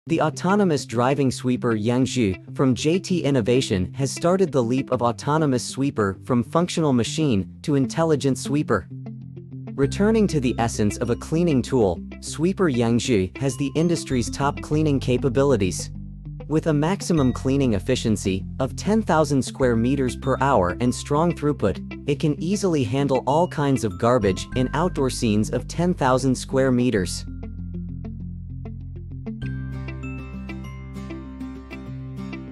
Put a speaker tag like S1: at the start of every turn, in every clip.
S1: The autonomous driving sweeper Yangzhou from JTI Innovation has started the leap of autonomous sweeper from functional machine to intelligent sweeper. Returning to the essence of a cleaning tool, Sweeper Yangzhou has the industry's top cleaning capabilities. With a maximum cleaning efficiency of 10,000 square meters per hour and strong throughput, it can easily handle all kinds of garbage in outdoor scenes of 10,000 square meters.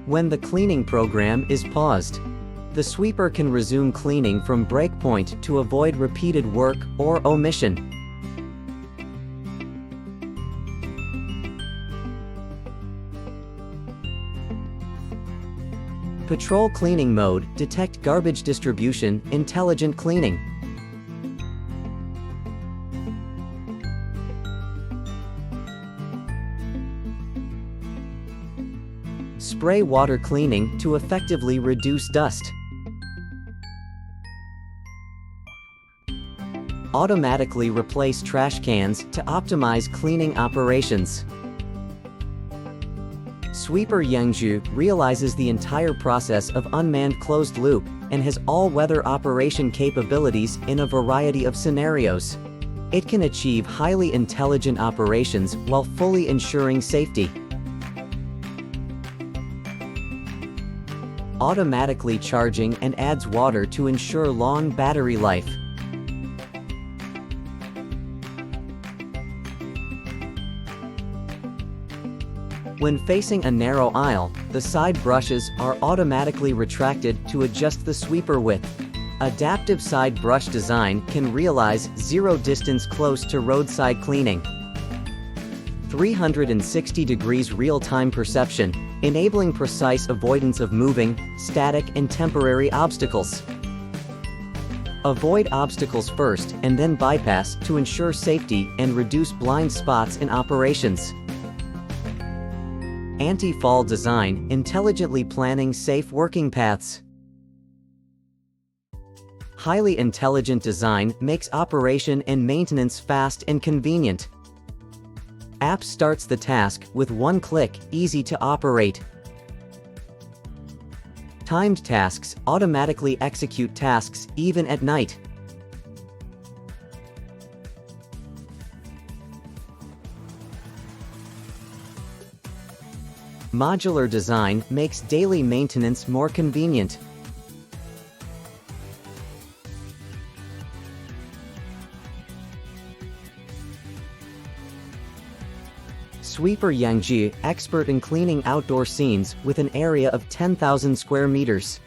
S1: When the cleaning program is paused, the sweeper can resume cleaning from breakpoint to avoid repeated work or omission. Patrol cleaning mode, detect garbage distribution, intelligent cleaning. Spray water cleaning to effectively reduce dust. Automatically replace trash cans to optimize cleaning operations. Sweeper Yangzhou realizes the entire process of unmanned closed loop and has all-weather operation capabilities in a variety of scenarios. It can achieve highly intelligent operations while fully ensuring safety. Automatically charging and adds water to ensure long battery life. When facing a narrow aisle, the side brushes are automatically retracted to adjust the sweeper width. Adaptive side brush design can realize zero distance close to roadside cleaning. 360 degrees real-time perception, enabling precise avoidance of moving, static, and temporary obstacles. Avoid obstacles first and then bypass to ensure safety and reduce blind spots in operations. Anti-fall design, intelligently planning safe working paths. Highly intelligent design makes operation and maintenance fast and convenient. App starts the task with one click, easy to operate. Timed tasks automatically execute tasks even at night. Modular design makes daily maintenance more convenient. Sweeper Yangzhou, expert in cleaning outdoor scenes with an area of 10,000 square meters.